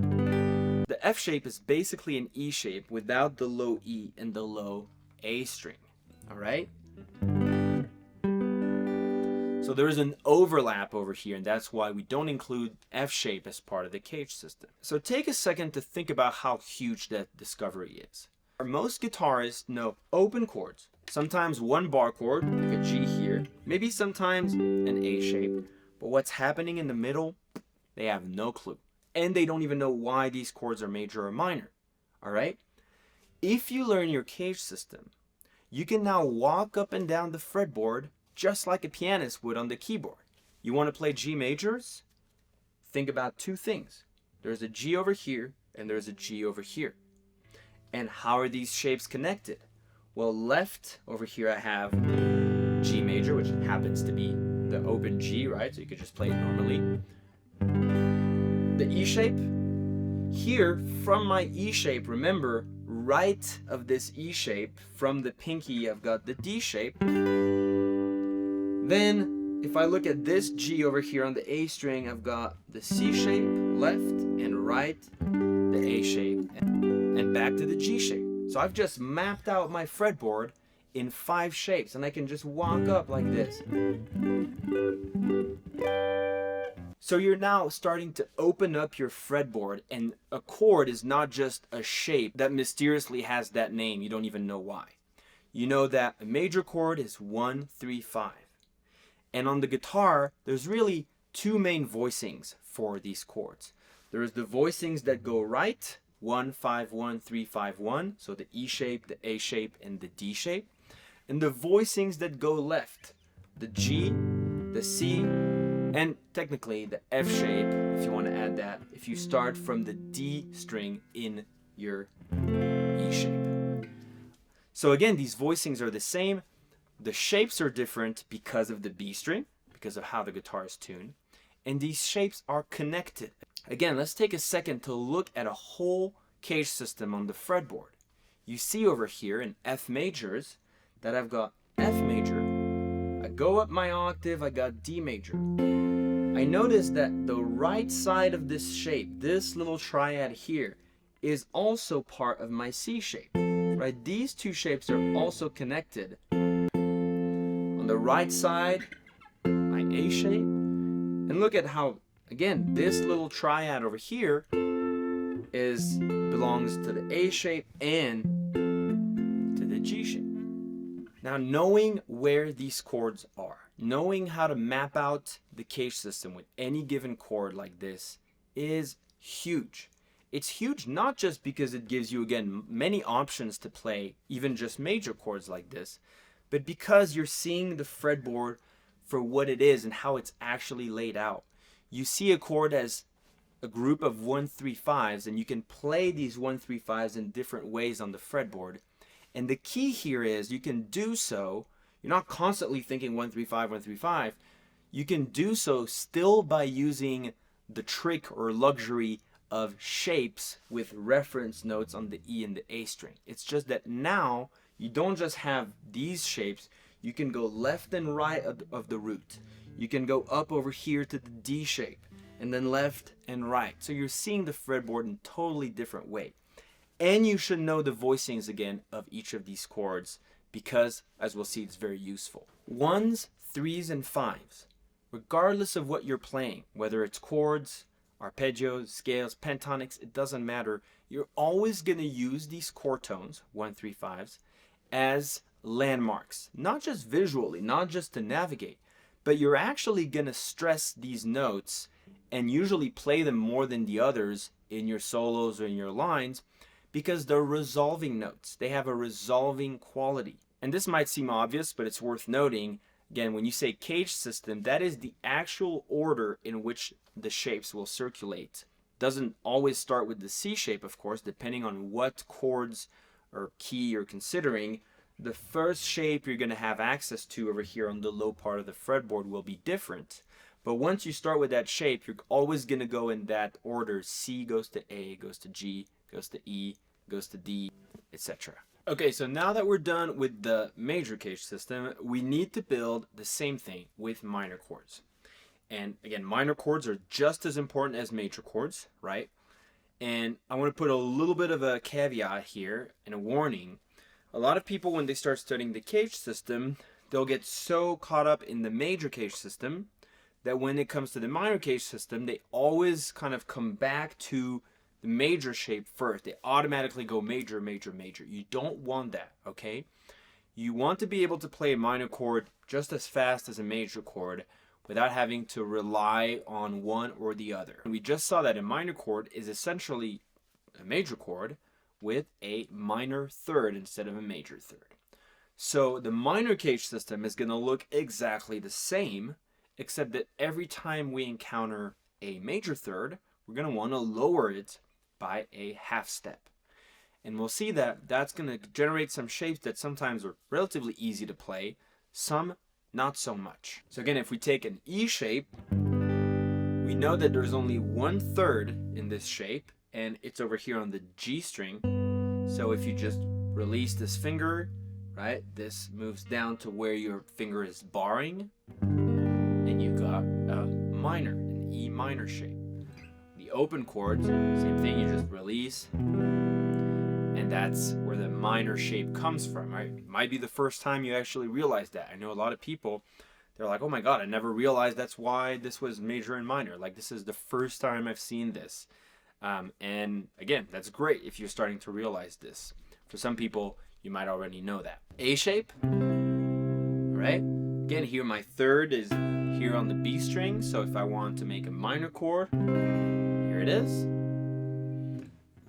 The F shape is basically an E shape without the low E and the low A string. All right? So there is an overlap over here, and that's why we don't include F shape as part of the CAGED system. So take a second to think about how huge that discovery is. Most guitarists know open chords, sometimes one bar chord, like a G here, maybe sometimes an A shape, but what's happening in the middle, they have no clue. And they don't even know why these chords are major or minor, all right? If you learn your CAGED system, you can now walk up and down the fretboard just like a pianist would on the keyboard. You want to play G majors? Think about two things. There's a G over here, and there's a G over here. And how are these shapes connected? Well, left over here I have G major, which happens to be the open G, right? So you could just play it normally. The E shape, here from my E shape, remember, right of this E shape, from the pinky I've got the D shape. Then, if I look at this G over here on the A string, I've got the C shape, left and right, the A shape, and back to the G shape. So I've just mapped out my fretboard in 5 shapes, and I can just walk up like this. So you're now starting to open up your fretboard, and a chord is not just a shape that mysteriously has that name. You don't even know why. You know that a major chord is 1, 3, 5. And on the guitar, there's really 2 main voicings for these chords. There's the voicings that go right, 1, 5, 1, 3, 5, 1. So the E shape, the A shape, and the D shape. And the voicings that go left, the G, the C, and technically the F shape, if you want to add that, if you start from the D string in your E shape. So again, these voicings are the same. The shapes are different because of the B string, because of how the guitar is tuned. And these shapes are connected. Again, let's take a second to look at a whole CAGED system on the fretboard. You see over here in F majors that I've got F major. I go up my octave, I got D major. I notice that the right side of this shape, this little triad here, is also part of my C shape. Right? These 2 shapes are also connected. On the right side, my A shape. And look at how, again, this little triad over here belongs to the A shape and to the G shape. Now, knowing where these chords are, knowing how to map out the CAGED system with any given chord like this is huge. It's huge not just because it gives you, again, many options to play even just major chords like this, but because you're seeing the fretboard for what it is and how it's actually laid out. You see a chord as a group of 1, 3, 5s, and you can play these 1, 3, 5s in different ways on the fretboard. And the key here is you can do so, you're not constantly thinking 1, 3, 5, 1, 3, 5. You can do so still by using the trick or luxury of shapes with reference notes on the E and the A string. It's just that now you don't just have these shapes, you can go left and right of the root. You can go up over here to the D shape and then left and right. So you're seeing the fretboard in a totally different way. And you should know the voicings again of each of these chords because, as we'll see, it's very useful. 1s, 3s, and 5s, regardless of what you're playing, whether it's chords, arpeggios, scales, pentatonics, it doesn't matter. You're always going to use these chord tones, 1, 3, 5s, as landmarks. Not just visually, not just to navigate, but you're actually going to stress these notes and usually play them more than the others in your solos or in your lines because they're resolving notes. They have a resolving quality. And this might seem obvious, but it's worth noting. Again, when you say caged system, that is the actual order in which the shapes will circulate. Doesn't always start with the C shape, of course, depending on what chords or key you're considering. The first shape you're going to have access to over here on the low part of the fretboard will be different. But once you start with that shape, you're always going to go in that order. C goes to A, goes to G, goes to E, goes to D, etc. Okay, so now that we're done with the major caged system, we need to build the same thing with minor chords. And again, minor chords are just as important as major chords, right? And I want to put a little bit of a caveat here and a warning. A lot of people, when they start studying the caged system, they'll get so caught up in the major caged system that when it comes to the minor caged system, they always kind of come back to the major shape first. They automatically go major, major, major. You don't want that, okay? You want to be able to play a minor chord just as fast as a major chord without having to rely on one or the other. And we just saw that a minor chord is essentially a major chord with a minor third instead of a major third. So the minor caged system is going to look exactly the same, except that every time we encounter a major third, we're going to want to lower it by a half step. And we'll see that that's going to generate some shapes that sometimes are relatively easy to play, some not so much. So again, if we take an E shape, we know that there's only 1/3 in this shape, and it's over here on the G string. So if you just release this finger, right, this moves down to where your finger is barring, and you've got a minor, an E minor shape. The open chords, same thing, you just release, and that's where the minor shape comes from, right? It might be the first time you actually realize that. I know a lot of people, they're like, oh my God, I never realized that's why this was major and minor. Like, this is the first time I've seen this. And again, that's great if you're starting to realize this. For some people, you might already know that. A shape, all right? Again, here my third is here on the B string. So if I want to make a minor chord, here it is.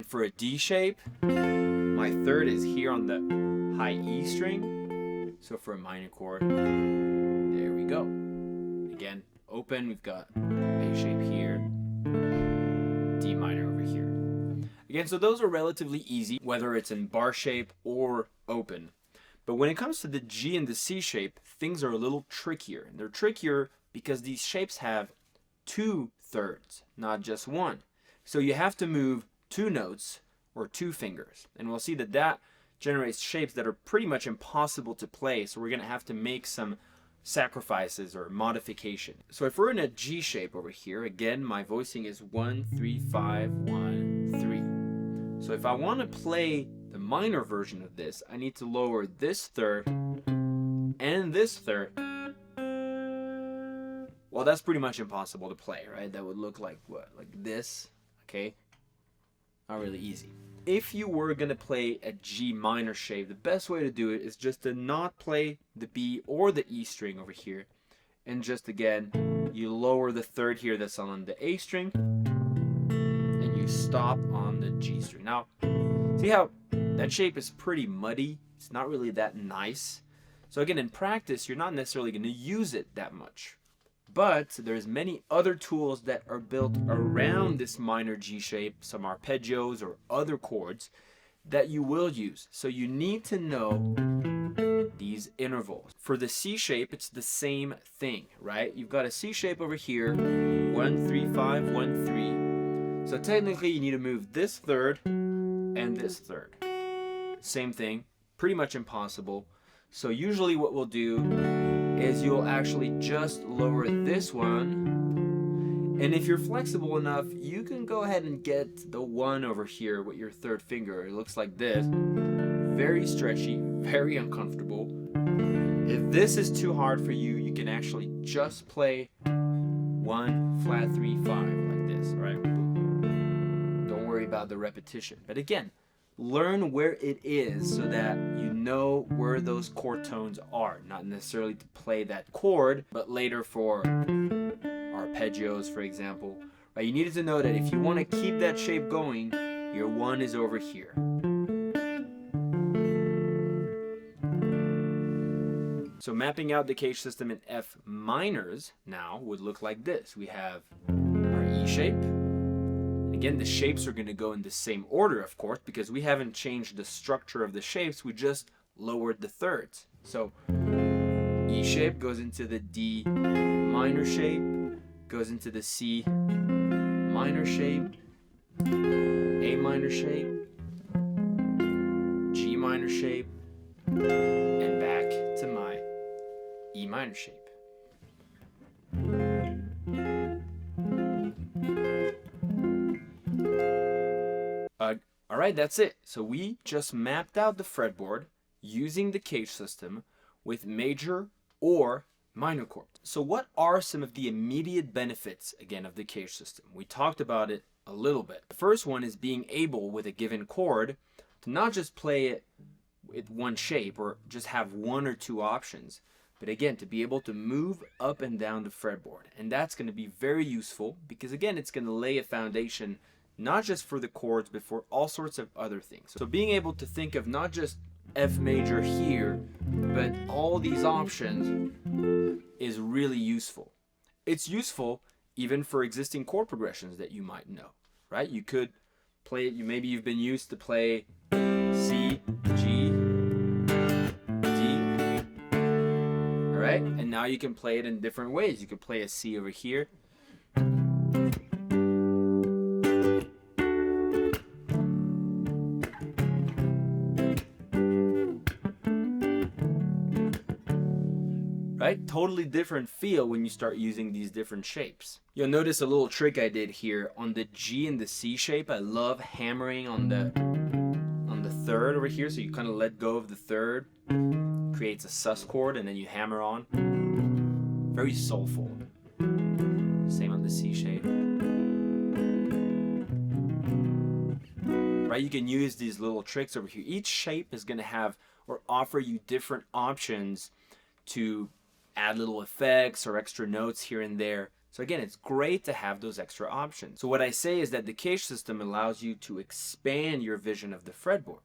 For a D shape, my third is here on the high E string. So for a minor chord, there we go. Again, open, we've got A shape here, D minor over here. Again, so those are relatively easy, whether it's in bar shape or open. But when it comes to the G and the C shape, things are a little trickier. And they're trickier because these shapes have 2/3, not just one. So you have to move 2 notes or 2 fingers. And we'll see that that generates shapes that are pretty much impossible to play. So we're going to have to make some sacrifices or modification. So if we're in a G shape over here, again, my voicing is 1, 3, 5, 1, 3. So if I want to play the minor version of this, I need to lower this third and this third. Well, that's pretty much impossible to play, right? That would look like what? Like this, okay? Not really easy. If you were going to play a G minor shape, the best way to do it is just to not play the B or the E string over here. And just again, you lower the third here that's on the A string, and you stop on the G string. Now, see how that shape is pretty muddy? It's not really that nice. So again, in practice, you're not necessarily going to use it that much. But there's many other tools that are built around this minor G shape, some arpeggios or other chords that you will use. So you need to know these intervals. For the C shape, it's the same thing, right? You've got a C shape over here, 1, 3, 5, 1, So technically you need to move this third and this third. Same thing, pretty much impossible. So usually what we'll do is you'll actually just lower this one. And if you're flexible enough, you can go ahead and get the one over here with your third finger. It looks like this. Very stretchy, very uncomfortable. If this is too hard for you, you can actually just play 1, flat 3, 5 like this, right? Don't worry about the repetition. But again, learn where it is so that you know where those chord tones are. Not necessarily to play that chord, but later for arpeggios, for example. Right? You needed to know that if you want to keep that shape going, your 1 is over here. So mapping out the cage system in F minors now would look like this. We have our E shape. Again, the shapes are going to go in the same order, of course, because we haven't changed the structure of the shapes. We just lowered the thirds. So E shape goes into the D minor shape, goes into the C minor shape, A minor shape, G minor shape, and back to my E minor shape. All right, that's it. So we just mapped out the fretboard using the cage system with major or minor chords. So what are some of the immediate benefits, again, of the cage system? We talked about it a little bit. The first one is being able, with a given chord, to not just play it with one shape or just have one or two options, but again, to be able to move up and down the fretboard. And that's going to be very useful because, again, it's going to lay a foundation not just for the chords, but for all sorts of other things. So being able to think of not just F major here, but all these options is really useful. It's useful even for existing chord progressions that you might know, right? You could play it, maybe you've been used to play C, G, D, all right? And now you can play it in different ways. You could play a C over here. Right? Totally different feel when you start using these different shapes. You'll notice a little trick I did here on the G and the C shape. I love hammering on the third over here, so you kind of let go of the third, creates a sus chord, and then you hammer on. Very soulful. Same on the C shape. Right? You can use these little tricks over here. Each shape is going to have or offer you different options to add little effects or extra notes here and there. So again, it's great to have those extra options. So what I say is that the cage system allows you to expand your vision of the fretboard.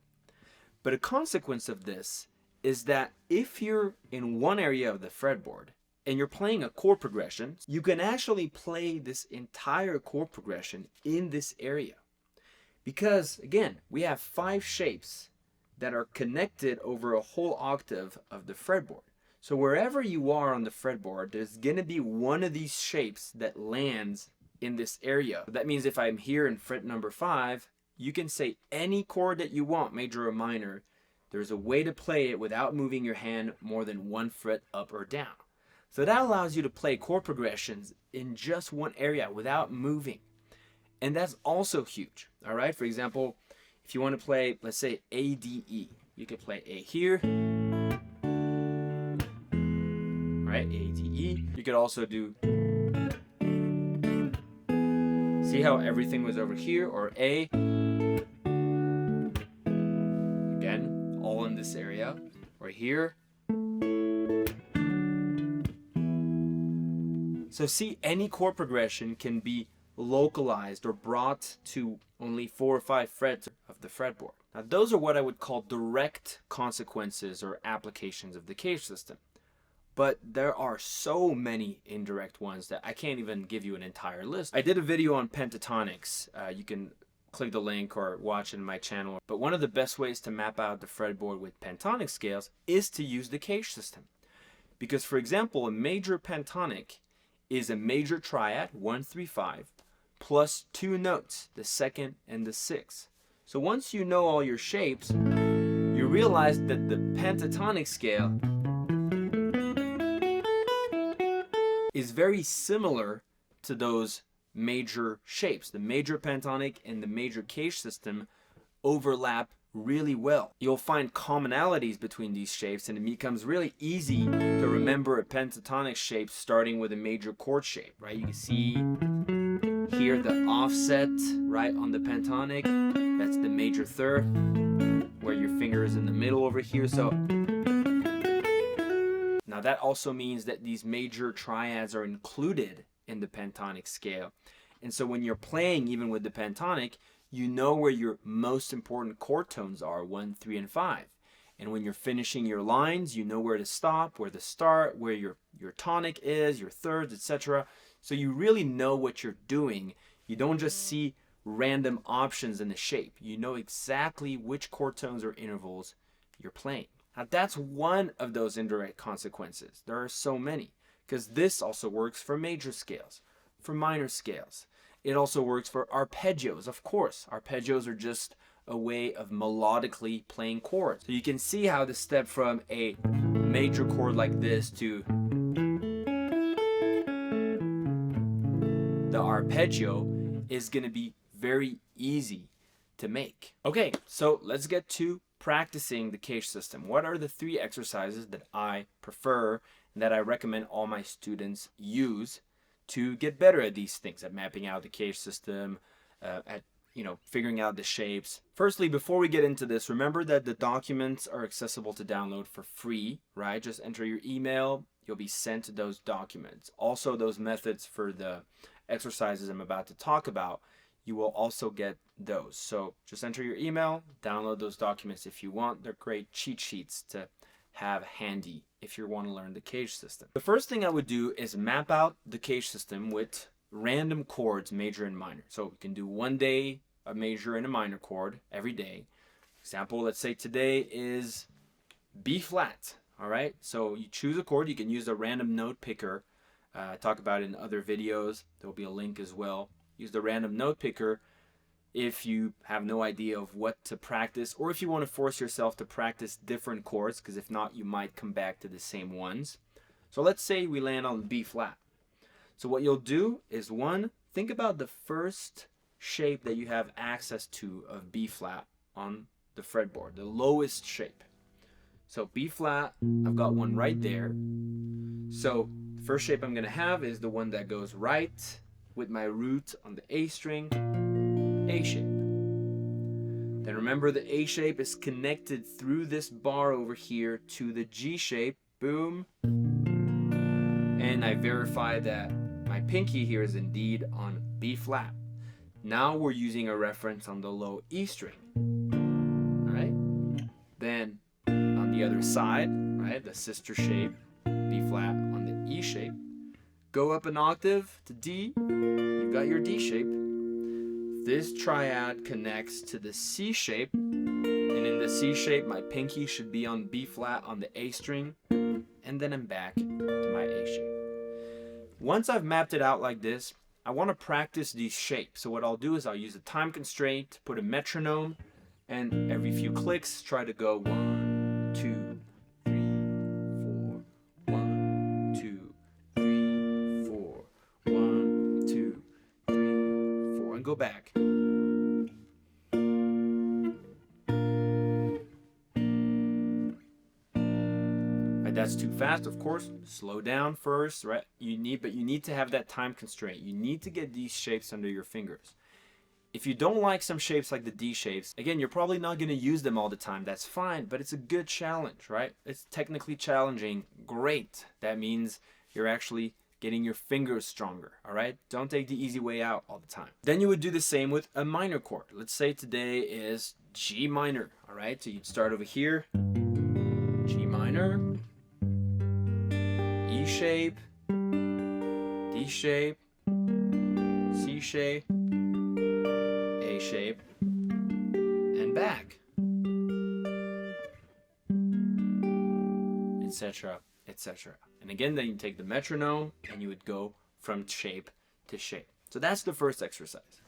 But a consequence of this is that if you're in one area of the fretboard and you're playing a chord progression, you can actually play this entire chord progression in this area. Because again, we have 5 shapes that are connected over a whole octave of the fretboard. So wherever you are on the fretboard, there's going to be one of these shapes that lands in this area. That means if I'm here in fret number 5, you can say any chord that you want, major or minor. There's a way to play it without moving your hand more than 1 fret up or down. So that allows you to play chord progressions in just one area without moving. And that's also huge. All right. For example, if you want to play, let's say A, D, E, you could play A here. Right, A, D, E. You could also do, see how everything was over here, or A. Again, all in this area, or here. So see, any chord progression can be localized or brought to only 4 or 5 frets of the fretboard. Now those are what I would call direct consequences or applications of the cage system. But there are so many indirect ones that I can't even give you an entire list. I did a video on pentatonics. You can click the link or watch it in my channel. But one of the best ways to map out the fretboard with pentatonic scales is to use the cage system. Because, for example, a major pentatonic is a major triad, 1, 3, 5, plus 2 notes, the second and the sixth. So once you know all your shapes, you realize that the pentatonic scale is very similar to those major shapes. The major pentatonic and the major caged system overlap really well. You'll find commonalities between these shapes, and it becomes really easy to remember a pentatonic shape starting with a major chord shape, right? You can see here the offset, right, on the pentatonic. That's the major third, where your finger is in the middle over here. So now that also means that these major triads are included in the pentatonic scale. And so when you're playing even with the pentatonic, you know where your most important chord tones are, 1, 3, and 5. And when you're finishing your lines, you know where to stop, where to start, where your tonic is, your thirds, etc. So you really know what you're doing. You don't just see random options in the shape. You know exactly which chord tones or intervals you're playing. Now that's one of those indirect consequences. There are so many, because this also works for major scales, for minor scales. It also works for arpeggios, of course. Arpeggios are just a way of melodically playing chords. So you can see how the step from a major chord like this to the arpeggio is going to be very easy to make. Okay, so let's get to practicing the caged system. What are the 3 exercises that I prefer and that I recommend all my students use to get better at these things, at mapping out the caged system, at figuring out the shapes? Firstly, before we get into this, remember that the documents are accessible to download for free, right? Just enter your email, you'll be sent those documents. Also, those methods for the exercises I'm about to talk about, you will also get those. So just enter your email, download those documents if you want. They're great cheat sheets to have handy if you want to learn the caged system. The first thing I would do is map out the caged system with random chords, major and minor. So we can do one day a major and a minor chord every day. Example, let's say today is B flat. All right, so you choose a chord. You can use a random note picker. I talk about it in other videos. There'll be a link as well. Use the random note picker if you have no idea of what to practice, or if you want to force yourself to practice different chords, because if not, you might come back to the same ones. So let's say we land on B flat. So what you'll do is, 1, think about the first shape that you have access to of B flat on the fretboard, the lowest shape. So B flat, I've got one right there. So the first shape I'm going to have is the one that goes right with my root on the A string, A shape. Then remember, the A shape is connected through this bar over here to the G shape, boom. And I verify that my pinky here is indeed on B flat. Now we're using a reference on the low E string. All right. Then on the other side, right, the sister shape, B flat on the E shape. Go up an octave to D, you've got your D shape. This triad connects to the C shape, and in the C shape, my pinky should be on B flat on the A string, and then I'm back to my A shape. Once I've mapped it out like this, I want to practice these shapes. So what I'll do is I'll use a time constraint, put a metronome, and every few clicks, try to go 1, 2, 3, 4, 1, 2, 3, 4, 1, 2, 3, 4, and go back. Right, that's too fast, of course. Slow down first, right? You need to have that time constraint. You need to get these shapes under your fingers. If you don't like some shapes like the D shapes, again, you're probably not going to use them all the time. That's fine, but it's a good challenge, right? It's technically challenging. Great. That means you're actually getting your fingers stronger, all right? Don't take the easy way out all the time. Then you would do the same with a minor chord. Let's say today is G minor, all right? So you'd start over here, G minor, E shape, D shape, C shape, A shape, and back, etc., etc. And again, then you take the metronome and you would go from shape to shape. So that's the first exercise.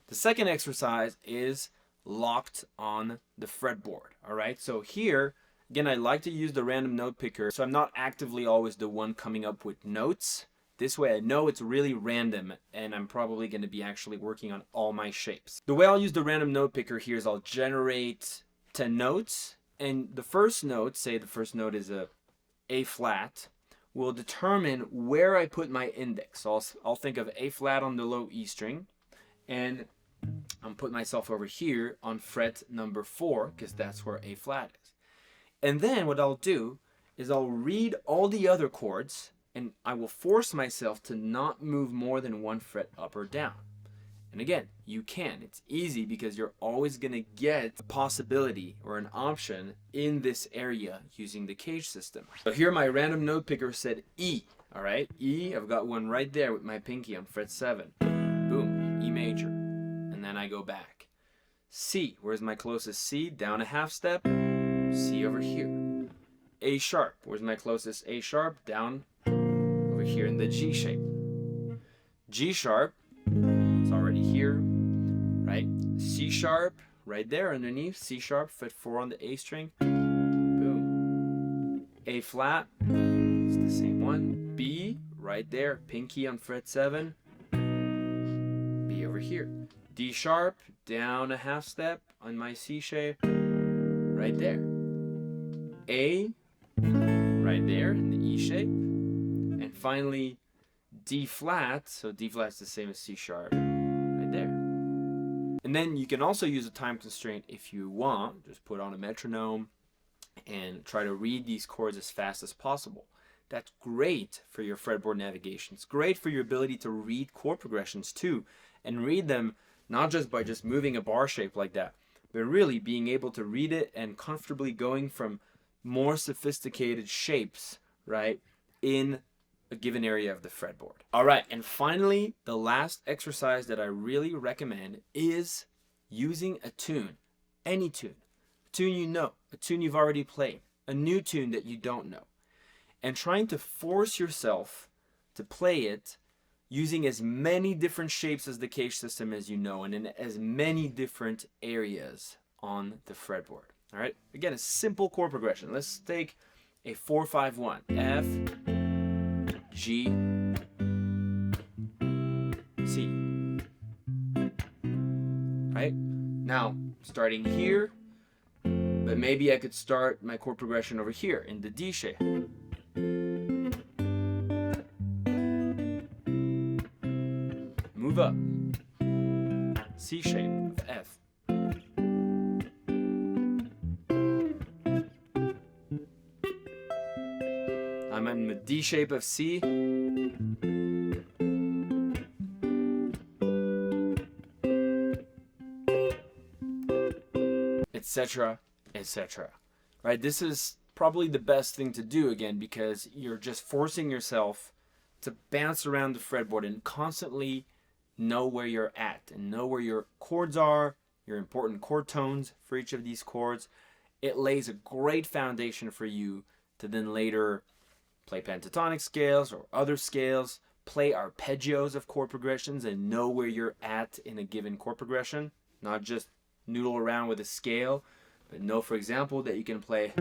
The second exercise is locked on the fretboard. All right, so here, again, I like to use the random note picker, so I'm not actively always the one coming up with notes. This way I know it's really random, and I'm probably going to be actually working on all my shapes. The way I'll use the random note picker here is I'll generate 10 notes, and the first note, say the first note is A flat, will determine where I put my index. So I'll think of A flat on the low E string, and I'm putting myself over here on fret number 4, because that's where A flat is. And then what I'll do is I'll read all the other chords, and I will force myself to not move more than 1 fret up or down. And again, you can. It's easy because you're always going to get a possibility or an option in this area using the cage system. So here my random note picker said E. All right, E, I've got one right there with my pinky on fret 7. Boom, E major. And then I go back. C, where's my closest C? Down a half step, C over here. A sharp, where's my closest A sharp? Down over here in the G shape. G sharp, it's already here, right? C sharp, right there underneath. C sharp, fret 4 on the A string. Boom. A flat, it's the same one. B, right there, pinky on fret 7. B over here. D sharp, down a half step on my C shape, right there. A, right there in the E shape. And finally, D flat, so D flat is the same as C sharp, right there. And then you can also use a time constraint if you want. Just put on a metronome and try to read these chords as fast as possible. That's great for your fretboard navigation. It's great for your ability to read chord progressions too, and read them not just by just moving a bar shape like that, but really being able to read it and comfortably going from more sophisticated shapes, right, in a given area of the fretboard. All right, and finally, the last exercise that I really recommend is using a tune, any tune, a tune you know, a tune you've already played, a new tune that you don't know, and trying to force yourself to play it using as many different shapes as the cage system as you know, and in as many different areas on the fretboard. All right, again, a simple chord progression. Let's take a 4-5-1, F, G, C. Right? Now, starting here, but maybe I could start my chord progression over here in the D shape. Move up. C shape of F. I'm in the D shape of C. Etc., etc. Right? This is probably the best thing to do again, because you're just forcing yourself to bounce around the fretboard and constantly know where you're at and know where your chords are, your important chord tones for each of these chords. It lays a great foundation for you to then later play pentatonic scales or other scales, play arpeggios of chord progressions and know where you're at in a given chord progression, not just noodle around with a scale, but know, for example, that you can play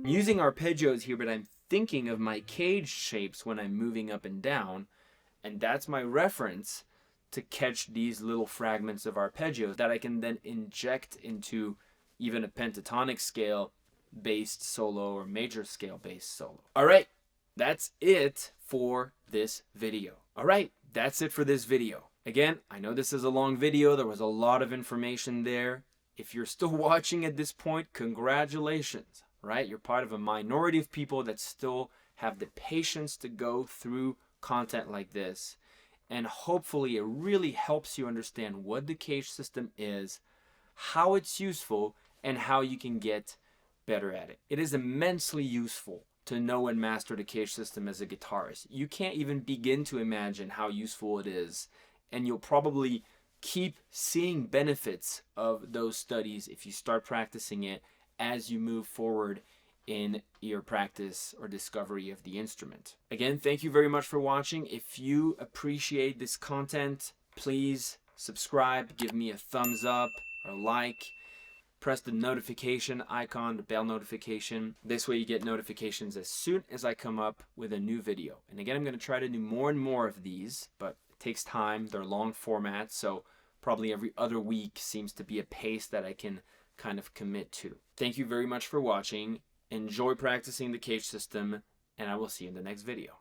using arpeggios here, but I'm thinking of my cage shapes when I'm moving up and down, and that's my reference to catch these little fragments of arpeggios that I can then inject into even a pentatonic scale based solo or major scale based solo. All right, that's it for this video. All right, that's it for this video. Again, I know this is a long video. There was a lot of information there. If you're still watching at this point, congratulations, right? You're part of a minority of people that still have the patience to go through content like this. And hopefully it really helps you understand what the cage system is, how it's useful, and how you can get better at it. It is immensely useful to know and master the cage system as a guitarist. You can't even begin to imagine how useful it is, and you'll probably keep seeing benefits of those studies if you start practicing it as you move forward in your practice or discovery of the instrument. Again, thank you very much for watching. If you appreciate this content, please subscribe, give me a thumbs up or like, press the notification icon, the bell notification. This way you get notifications as soon as I come up with a new video. And again, I'm going to try to do more and more of these, but it takes time. They're long formats, so probably every other week seems to be a pace that I can kind of commit to. Thank you very much for watching. Enjoy practicing the cage system, and I will see you in the next video.